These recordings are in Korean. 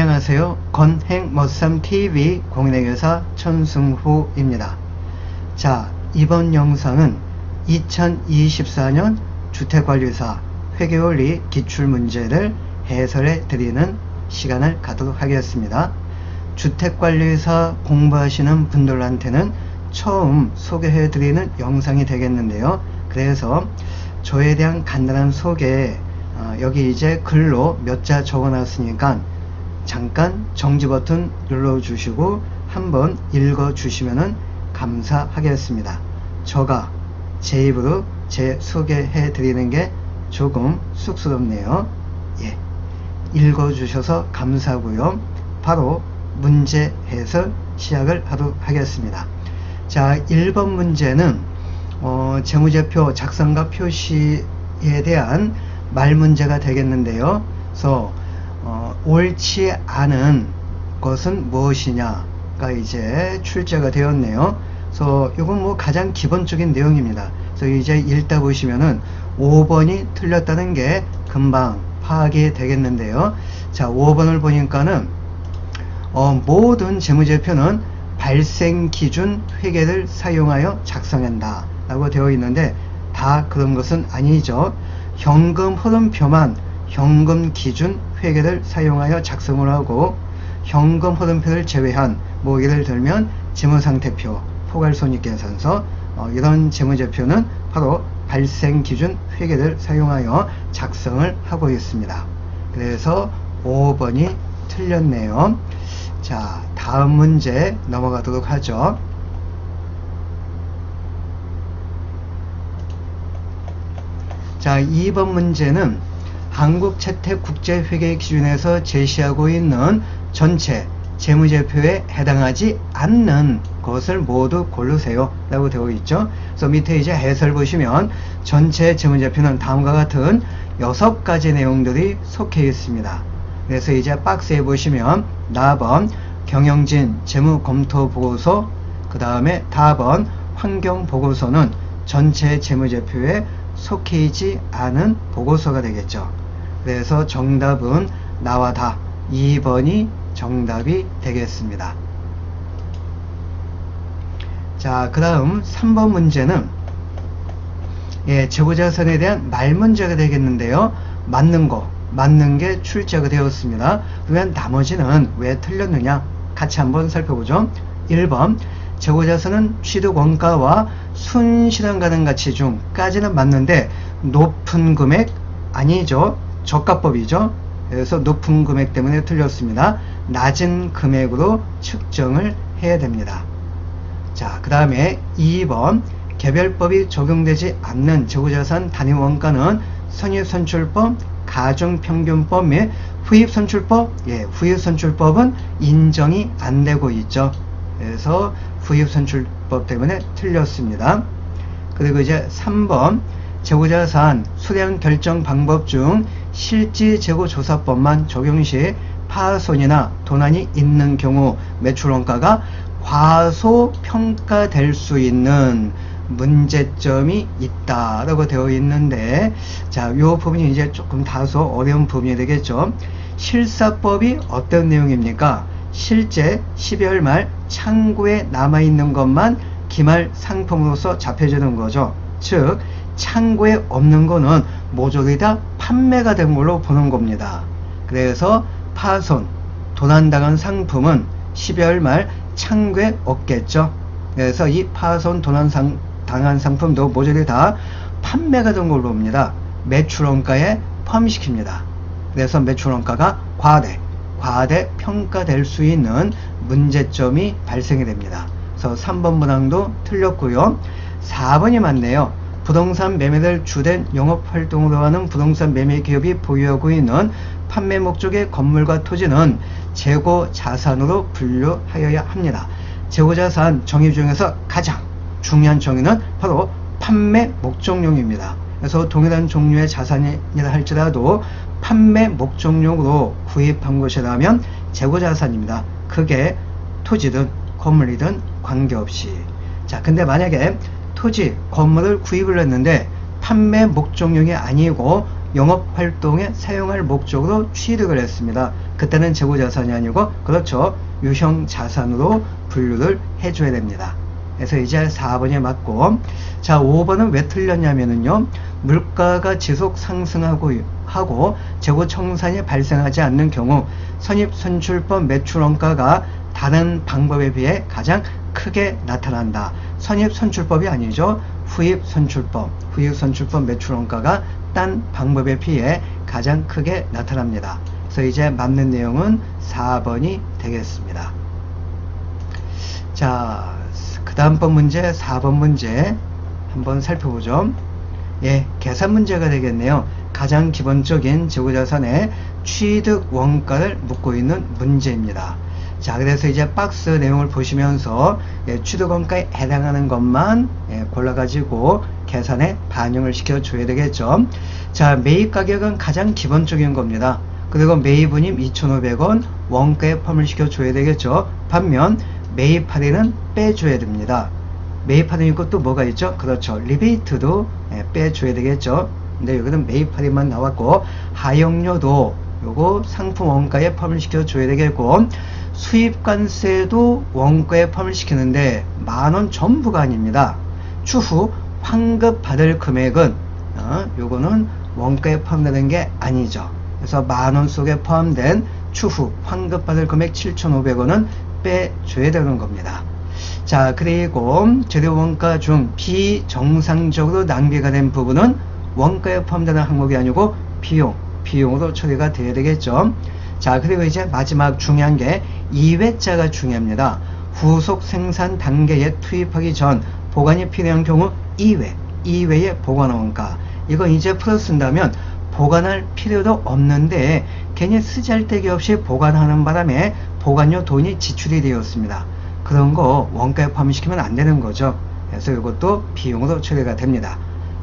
안녕하세요. 건행머삼TV 공인회계사 천승후입니다. 자, 이번 영상은 2024년 주택관리사 회계원리 기출문제를 해설해 드리는 시간을 갖도록 하겠습니다. 주택관리사 공부하시는 분들한테는 처음 소개해 드리는 영상이 되겠는데요. 그래서 저에 대한 간단한 소개, 여기 이제 글로 몇 자 적어 놨으니까 잠깐 정지 버튼 눌러주시고 한번 읽어주시면 감사하겠습니다. 저가 제 입으로 제 소개해 드리는 게 조금 쑥스럽네요. 예, 읽어주셔서 감사하고요. 바로 문제 해설 시작을 하도록 하겠습니다. 자, 1번 문제는 재무제표 작성과 표시에 대한 말문제가 되겠는데요. 그래서 옳지 않은 것은 무엇이냐가 이제 출제가 되었네요. 그래서 이건 뭐 가장 기본적인 내용입니다. 그래서 이제 읽다 보시면은 5번이 틀렸다는 게 금방 파악이 되겠는데요. 자, 5번을 보니까는 모든 재무제표는 발생 기준 회계를 사용하여 작성한다 라고 되어 있는데 다 그런 것은 아니죠. 현금 흐름표만 현금 기준 회계를 사용하여 작성을 하고 현금 흐름표를 제외한 뭐 예를 들면 재무상태표, 포괄손익계산서 이런 재무제표는 바로 발생 기준 회계를 사용하여 작성을 하고 있습니다. 그래서 5번이 틀렸네요. 자, 다음 문제 넘어가도록 하죠. 자, 2번 문제는 한국채택국제회계 기준에서 제시하고 있는 전체 재무제표에 해당하지 않는 것을 모두 고르세요 라고 되어 있죠. 그래서 밑에 이제 해설 보시면 전체 재무제표는 다음과 같은 6가지 내용들이 속해 있습니다. 그래서 이제 박스에 보시면 나번 경영진 재무검토보고서, 그 다음에 다번 환경보고서는 전체 재무제표에 속해 있지 않은 보고서가 되겠죠. 그래서 정답은 나와 다 2번이 정답이 되겠습니다. 자, 그 다음 3번 문제는 재고자산에 대한 말문제가 되겠는데요. 맞는 게 출제가 되었습니다. 그러면 나머지는 왜 틀렸느냐 같이 한번 살펴보죠. 1번 재고자산은 취득원가와 순실현가능 가치 중까지는 맞는데 높은 금액 아니죠. 저가법이죠. 그래서 높은 금액 때문에 틀렸습니다. 낮은 금액으로 측정을 해야 됩니다. 자, 그 다음에 2번 개별법이 적용되지 않는 재고자산 단위원가는 선입선출법, 가중평균법 및 후입선출법, 후입선출법은 인정이 안 되고 있죠. 그래서 후입선출법 때문에 틀렸습니다. 그리고 이제 3번 재고자산 수량 결정 방법 중 실지재고조사법만 적용 시 파손이나 도난이 있는 경우 매출원가가 과소평가될 수 있는 문제점이 있다라고 되어 있는데, 자, 요 부분이 이제 조금 다소 어려운 부분이 되겠죠. 실사법이 어떤 내용입니까? 실제 12월 말 창고에 남아있는 것만 기말 상품으로서 잡혀지는 거죠. 즉 창고에 없는 거는 모조리 다 판매가 된 걸로 보는 겁니다. 그래서 파손, 도난당한 상품은 12월 말 창고에 없겠죠. 그래서 이 파손, 도난당한 상품도 모조리 다 판매가 된 걸로 봅니다. 매출원가에 포함시킵니다. 그래서 매출원가가 과대 평가될 수 있는 문제점이 발생이 됩니다. 그래서 3번 문항도 틀렸고요. 4번이 맞네요. 부동산 매매를 주된 영업활동으로 하는 부동산 매매 기업이 보유하고 있는 판매 목적의 건물과 토지는 재고자산으로 분류하여야 합니다. 재고자산 정의 중에서 가장 중요한 정의는 바로 판매 목적용입니다. 그래서 동일한 종류의 자산이라 할지라도 판매 목적용으로 구입한 것이라면 재고자산입니다. 그게 토지든 건물이든 관계없이. 자, 근데 만약에 토지, 건물을 구입을 했는데 판매 목적용이 아니고 영업활동에 사용할 목적으로 취득을 했습니다. 그때는 재고자산이 아니고 그렇죠. 유형자산으로 분류를 해줘야 됩니다. 그래서 이제 4번이 맞고, 자 5번은 왜 틀렸냐면은요, 물가가 지속 상승하고 재고 청산이 발생하지 않는 경우 선입선출법 매출원가가 다른 방법에 비해 가장 크게 나타난다. 선입선출법이 아니죠. 후입선출법 매출원가가 딴 방법에 비해 가장 크게 나타납니다. 그래서 이제 맞는 내용은 4번이 되겠습니다. 자, 그 다음번 문제 4번 문제 한번 살펴보죠. 예, 계산 문제가 되겠네요. 가장 기본적인 재고자산의 취득 원가를 묻고 있는 문제입니다. 자, 그래서 이제 박스 내용을 보시면서 취득 원가에 해당하는 것만 골라가지고 계산에 반영을 시켜줘야 되겠죠. 자, 매입 가격은 가장 기본적인 겁니다. 그리고 매입은임 2,500원 원가에 포함을 시켜줘야 되겠죠. 반면 매입 할인은 빼줘야 됩니다. 매입 할인 있고 또 뭐가 있죠? 그렇죠. 리베이트도 빼줘야 되겠죠. 근데 여기는 매입 할인만 나왔고, 하역료도 요거 상품 원가에 포함을 시켜줘야 되겠고, 수입관세도 원가에 포함을 시키는데 10,000원 전부가 아닙니다. 추후 환급 받을 금액은 요거는 원가에 포함되는 게 아니죠. 그래서 10,000원 속에 포함된 추후 환급 받을 금액 7,500원은 빼줘야 되는 겁니다. 자, 그리고 재료 원가 중 비정상적으로 낭비가 된 부분은 원가에 포함되는 항목이 아니고 비용으로 처리가 돼야 되겠죠. 자, 그리고 이제 마지막 중요한 게 2회자가 중요합니다. 후속 생산 단계에 투입하기 전 보관이 필요한 경우 2회의 보관 원가. 이건 이제 풀어 쓴다면 보관할 필요도 없는데 괜히 쓰잘데기 없이 보관하는 바람에 보관료 돈이 지출이 되었습니다. 그런 거 원가에 포함시키면 안 되는 거죠. 그래서 이것도 비용으로 처리가 됩니다.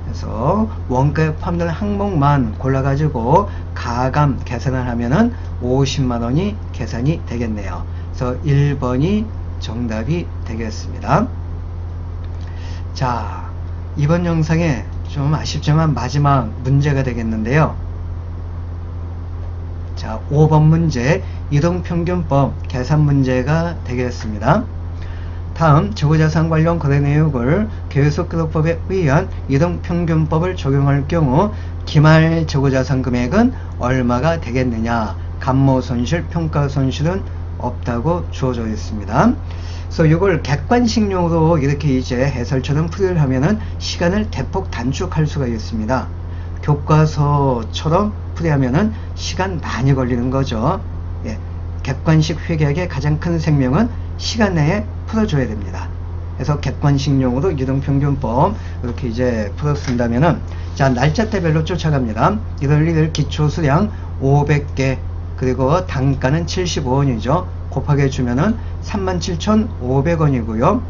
그래서 원가에 포함되는 항목만 골라가지고 가감 계산을 하면은 50만원이 계산이 되겠네요. 그래서 1번이 정답이 되겠습니다. 자, 이번 영상에 좀 아쉽지만 마지막 문제가 되겠는데요. 자, 5번 문제 이동평균법 계산 문제가 되겠습니다. 다음 재고자산 관련 거래 내역을 계획기록법에 의한 이동평균법을 적용할 경우 기말 재고자산 금액은 얼마가 되겠느냐. 감모손실, 평가손실은 없다고 주어져 있습니다. 그래서 이걸 객관식용으로 이렇게 이제 해설처럼 풀이를 하면은 시간을 대폭 단축할 수가 있습니다. 교과서처럼 풀이하면은 시간 많이 걸리는 거죠. 예, 객관식 회계학의 가장 큰 생명은 시간 내에 풀어줘야 됩니다. 그래서 객관식용으로 이동평균법 이렇게 이제 풀어쓴다면은, 자, 날짜대별로 쫓아갑니다. 1월 1일 기초수량 500개, 그리고 단가는 75원이죠. 곱하기 주면은 37,500원이고요.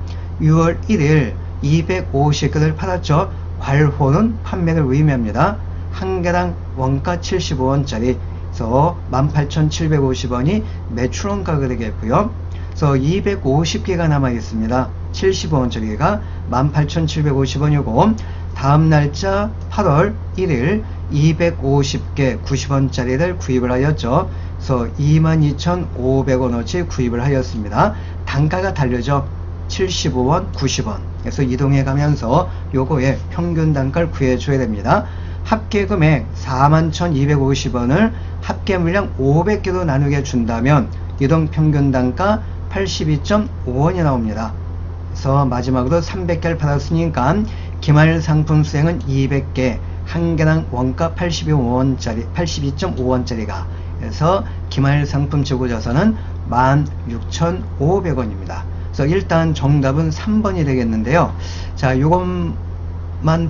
6월 1일 250개를 팔았죠. 괄호는 판매를 의미합니다. 한 개당 원가 75원짜리, 그래서 18,750원이 매출원가가 되겠고요. 그래서 250개가 남아 있습니다. 75원짜리가 18,750원이고, 다음 날짜 8월 1일 250개 90원짜리를 구입을 하였죠. 그래서 22,500원어치 구입을 하였습니다. 단가가 다르죠. 75원, 90원. 그래서 이동해 가면서 요거의 평균 단가를 구해줘야 됩니다. 합계금액 41,250원을 합계 물량 500개로 나누게 준다면 이동평균 단가 82.5원이 나옵니다. 그래서 마지막으로 300개를 팔았으니까 기말 상품 수행은 200개, 한 개당 원가 82.5원짜리가, 그래서 기말 상품 재고자산은 16,500원입니다. 그래서 일단 정답은 3번이 되겠는데요. 자, 요것만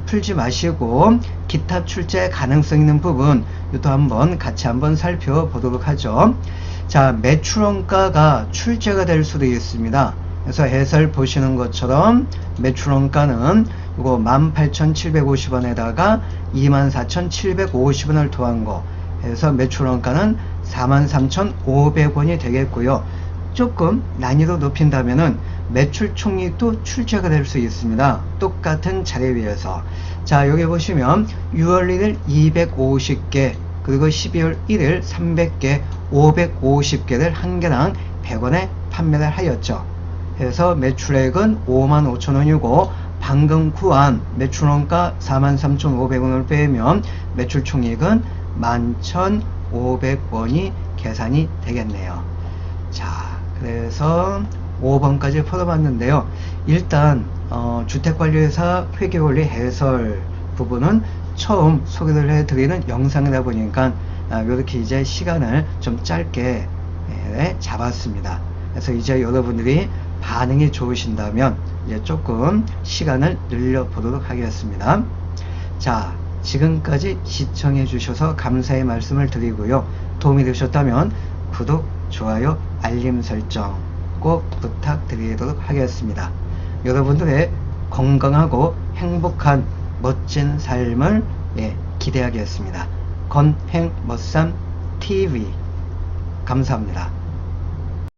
풀지 마시고 기타 출제 가능성 있는 부분 이것도 한번 같이 한번 살펴보도록 하죠. 자, 매출원가가 출제가 될 수도 있습니다. 그래서 해설 보시는 것처럼 매출원가는 이거 18,750원에다가 24,750원을 더한 거 해서 매출원가는 43,500원이 되겠고요. 조금 난이도 높인다면은 매출 총액도 출제가 될 수 있습니다. 똑같은 자리 위에서. 자, 여기 보시면 6월 1일 250개, 그리고 12월 1일 300개, 550개를 한 개당 100원에 판매를 하였죠. 그래서 매출액은 55,000원이고 방금 구한 매출원가 43,500원을 빼면 매출 총액은 11,500원이 계산이 되겠네요. 자, 그래서 5번까지 풀어봤는데요. 일단 주택관리회사 회계원리 해설 부분은 처음 소개를 해드리는 영상이다 보니까 이렇게 이제 시간을 좀 짧게 잡았습니다. 그래서 이제 여러분들이 반응이 좋으신다면 이제 조금 시간을 늘려보도록 하겠습니다. 자, 지금까지 시청해 주셔서 감사의 말씀을 드리고요. 도움이 되셨다면 구독, 좋아요, 알림 설정 꼭 부탁드리도록 하겠습니다. 여러분들의 건강하고 행복한 멋진 삶을 기대하겠습니다. 건행멋삼TV 감사합니다.